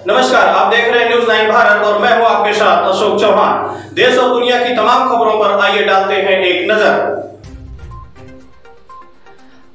नमस्कार, आप देख रहे हैं न्यूज़ 9 भारत और मैं हूं आपके साथ अशोक चौहान। देश और दुनिया की तमाम खबरों पर आइए डालते हैं एक नजर।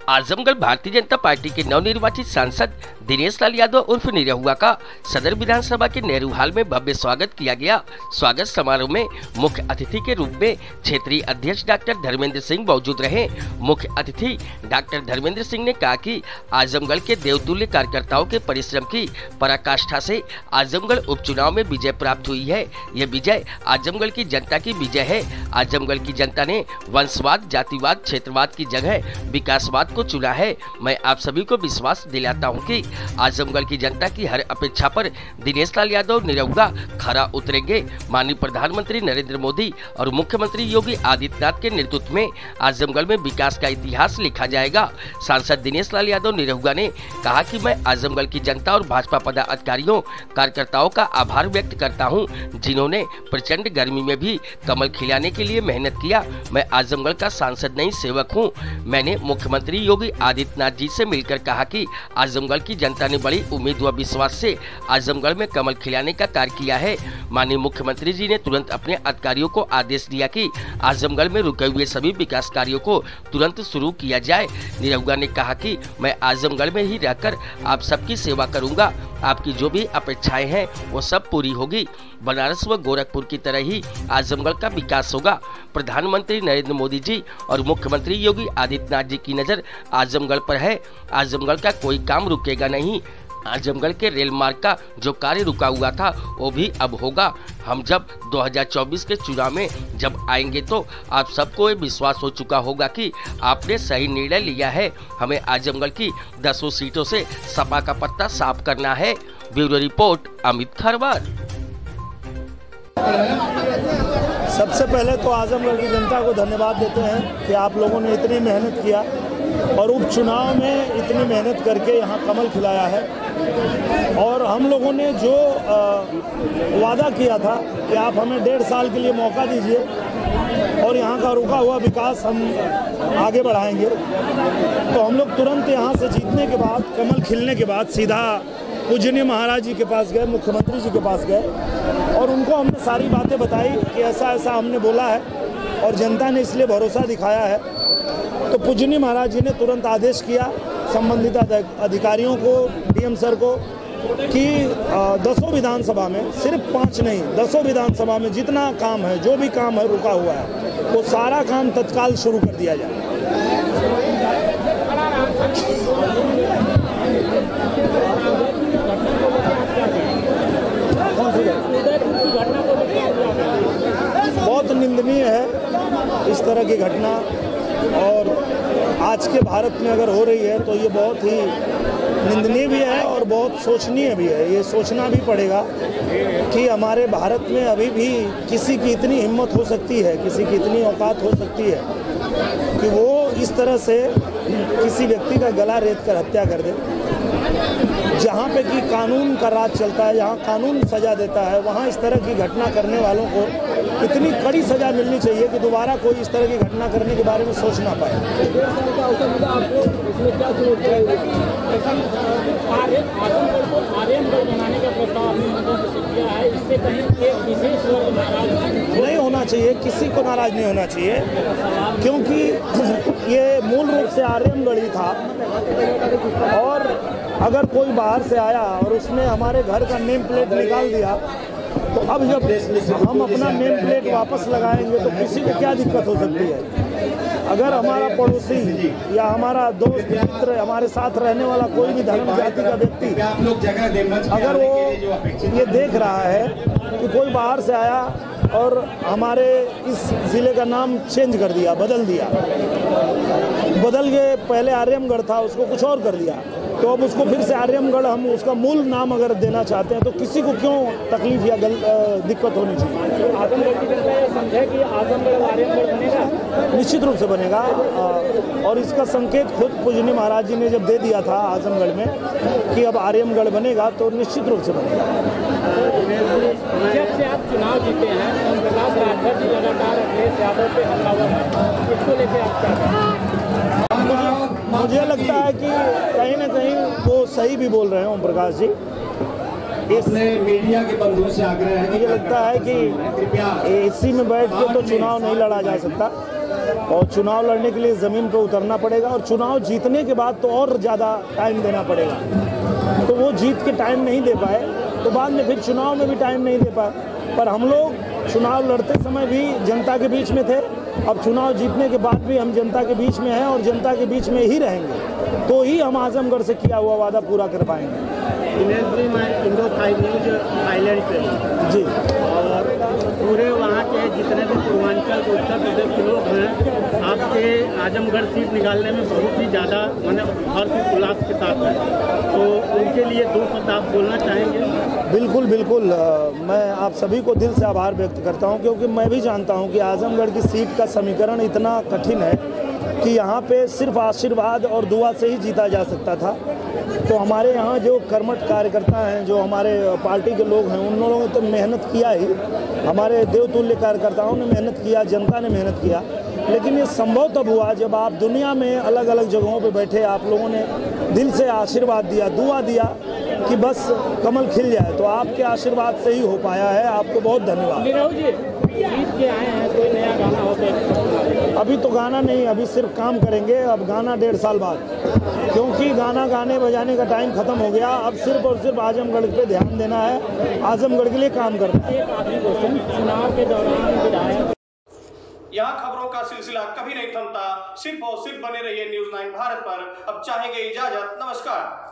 आजमगढ़ भारतीय जनता पार्टी के नवनिर्वाचित सांसद दिनेश लाल यादव उर्फ निरहुआ का सदर विधानसभा के नेहरू हॉल में भव्य स्वागत किया गया। स्वागत समारोह में मुख्य अतिथि के रूप में क्षेत्रीय अध्यक्ष डॉक्टर धर्मेंद्र सिंह मौजूद रहे। मुख्य अतिथि डॉक्टर धर्मेंद्र सिंह ने कहा कि आजमगढ़ के देवतुल्य कार्यकर्ताओं के परिश्रम की पराकाष्ठा से आजमगढ़ उपचुनाव में विजय प्राप्त हुई है। यह विजय आजमगढ़ की जनता की विजय है। आजमगढ़ की जनता ने वंशवाद, जातिवाद, क्षेत्रवाद की जगह विकासवाद को चुना है। मैं आप सभी को विश्वास दिलाता हूं कि आजमगढ़ की जनता की हर अपेक्षा पर दिनेश लाल यादव निरहुआ खरा उतरेंगे। माननीय प्रधानमंत्री नरेंद्र मोदी और मुख्यमंत्री योगी आदित्यनाथ के नेतृत्व में आजमगढ़ में विकास का इतिहास लिखा जाएगा। सांसद दिनेश लाल यादव निरहुआ ने कहा कि मैं आजमगढ़ की जनता और भाजपा पदाधिकारियों कार्यकर्ताओं का आभार व्यक्त करता हूं, जिन्होंने प्रचंड गर्मी में भी कमल खिलाने के लिए मेहनत किया। मैं आजमगढ़ का सांसद नहीं, सेवक हूं। मैंने मुख्यमंत्री योगी आदित्यनाथ जी से मिलकर कहा कि आजमगढ़ की जनता ने बड़ी उम्मीद व विश्वास से आजमगढ़ में कमल खिलाने का कार्य किया है। माननीय मुख्यमंत्री जी ने तुरंत अपने अधिकारियों को आदेश दिया कि आजमगढ़ में रुके हुए सभी विकास कार्यों को तुरंत शुरू किया जाए। निरहुआ ने कहा कि मैं आजमगढ़ में ही रहकर आप सबकी सेवा करूंगा। आपकी जो भी अपेक्षाएं हैं वो सब पूरी होगी। बनारस व गोरखपुर की तरह ही आजमगढ़ का विकास होगा। प्रधानमंत्री नरेंद्र मोदी जी और मुख्यमंत्री योगी आदित्यनाथ जी की नज़र आजमगढ़ पर है। आजमगढ़ का कोई काम रुकेगा नहीं। आजमगढ़ के रेल मार्ग का जो कार्य रुका हुआ था वो भी अब होगा। हम जब 2024 के चुनाव में जब आएंगे तो आप सबको ये विश्वास हो चुका होगा कि आपने सही निर्णय लिया है। हमें आजमगढ़ की 10 सीटों से सपा का पत्ता साफ करना है। Bureau report Amit Kharwar. सबसे पहले तो आजमगढ़ की जनता को धन्यवाद देते हैं कि आप लोगों ने इतनी मेहनत किया और उपचुनाव में इतनी मेहनत करके यहाँ कमल खिलाया है। और हम लोगों ने जो वादा किया था कि आप हमें 1.5 साल के लिए मौका दीजिए और यहाँ का रुका हुआ विकास हम आगे बढ़ाएंगे, तो हम लोग तुरंत यहाँ से जीतने के बाद, कमल खिलने के बाद सीधा पूजनीय महाराज जी के पास गए, मुख्यमंत्री जी के पास गए और उनको हमने सारी बातें बताई कि ऐसा ऐसा हमने बोला है और जनता ने इसलिए भरोसा दिखाया है। तो पूजनीय महाराज जी ने तुरंत आदेश किया संबंधित अधिकारियों को, डीएम सर को, कि 10 विधानसभा में, सिर्फ 5 नहीं, 10 विधानसभा में जितना काम है, जो भी काम है रुका हुआ है, वो सारा काम तत्काल शुरू कर दिया जाए। बहुत निंदनीय है इस तरह की घटना और आज के भारत में अगर हो रही है तो ये बहुत ही निंदनीय भी है और बहुत सोचनीय भी है। ये सोचना भी पड़ेगा कि हमारे भारत में अभी भी किसी की इतनी हिम्मत हो सकती है, किसी की इतनी औकात हो सकती है कि वो इस तरह से किसी व्यक्ति का गला रेत कर हत्या कर दे। जहाँ पे कि कानून का राज चलता है, जहाँ कानून सज़ा देता है, वहाँ इस तरह की घटना करने वालों को इतनी कड़ी सज़ा मिलनी चाहिए कि दोबारा कोई इस तरह की घटना करने के बारे में सोच ना पाए। नहीं होना चाहिए, किसी को नाराज नहीं होना चाहिए, क्योंकि ये मूल रूप से आर्यमगढ़ ही था और अगर कोई बाहर से आया और उसने हमारे घर का नेम प्लेट निकाल दिया तो अब जब हम अपना नेम प्लेट वापस लगाएंगे तो किसी को क्या दिक्कत हो सकती है। अगर हमारा पड़ोसी या हमारा दोस्त मित्र, हमारे साथ रहने वाला कोई भी धर्म जाति का व्यक्ति अगर वो ये देख रहा है कि कोई बाहर से आया और हमारे इस ज़िले का नाम चेंज कर दिया, बदल के पहले आर्यमगढ़ था उसको कुछ और कर दिया, तो अब उसको फिर से आर्यमगढ़ हम उसका मूल नाम अगर देना चाहते हैं तो किसी को क्यों तकलीफ या दिक्कत होनी चाहिए। आजमगढ़ की जनता ये समझे कि आजमगढ़ आर्यमगढ़ बनेगा, निश्चित रूप से बनेगा और इसका संकेत खुद पूजनीय महाराज जी ने जब दे दिया था आजमगढ़ में कि अब आर्यमगढ़ बनेगा तो निश्चित रूप से बनेगा। जब से आप चुनाव जीते हैं ओम प्रकाश राजभर जी लगातार अखिलेश यादव पे हमलावर हैं, इसको लेकर आप क्या कहें? मुझे लगता है कि कहीं ना कहीं वो सही भी बोल रहे हैं ओम प्रकाश जी, अपने मीडिया के बंधुओं से आग्रह है, मुझे लगता है कि कृपया एसी में बैठ के तो चुनाव नहीं लड़ा जा सकता और चुनाव लड़ने के लिए ज़मीन पर उतरना पड़ेगा और चुनाव जीतने के बाद तो और ज़्यादा टाइम देना पड़ेगा। तो वो जीत के टाइम नहीं दे पाए तो बाद में फिर चुनाव में भी टाइम नहीं दे पाए। पर हम लोग चुनाव लड़ते समय भी जनता के बीच में थे, अब चुनाव जीतने के बाद भी हम जनता के बीच में हैं और जनता के बीच में ही रहेंगे, तो ही हम आजमगढ़ से किया हुआ वादा पूरा कर पाएंगे। दिनेश जी, मैं इंडो थाई न्यूज थाईलैंड से हूँ जी, और पूरे वहाँ के जितने भी पूर्वांचल के उत्तर प्रदेश के लोग हैं आपके आजमगढ़ सीट निकालने में बहुत ही ज़्यादा हर्ष उल्लास के साथ है, तो उनके लिए 2 शब्द आप बोलना चाहेंगे? बिल्कुल बिल्कुल, मैं आप सभी को दिल से आभार व्यक्त करता हूं क्योंकि मैं भी जानता हूं कि आजमगढ़ की सीट का समीकरण इतना कठिन है कि यहाँ पे सिर्फ आशीर्वाद और दुआ से ही जीता जा सकता था। तो हमारे यहाँ जो कर्मठ कार्यकर्ता हैं, जो हमारे पार्टी के लोग हैं, उन लोगों ने तो मेहनत किया ही, हमारे देवतुल्य कार्यकर्ताओं ने मेहनत किया, जनता ने मेहनत किया, लेकिन ये संभव तब हुआ जब आप दुनिया में अलग अलग जगहों पे बैठे, आप लोगों ने दिल से आशीर्वाद दिया, दुआ दिया कि बस कमल खिल जाए, तो आपके आशीर्वाद से ही हो पाया है। आपको बहुत धन्यवाद। नीरव जी, जीत के आए हैं, कोई नया गाना हो तो? अभी तो गाना नहीं, अभी सिर्फ काम करेंगे। अब गाना 1.5 साल बाद, क्योंकि गाना गाने बजाने का टाइम खत्म हो गया। अब सिर्फ और सिर्फ आजमगढ़ पे ध्यान देना है, आजमगढ़ के लिए काम करना है। एक आखिरी क्वेश्चन, चुनाव के दौरान विधायक यहाँ खबरों का सिलसिला कभी नहीं थमता, सिर्फ और सिर्फ बने रहिए न्यूज़ 9 भारत पर। अब चाहेंगे इजाजत, नमस्कार।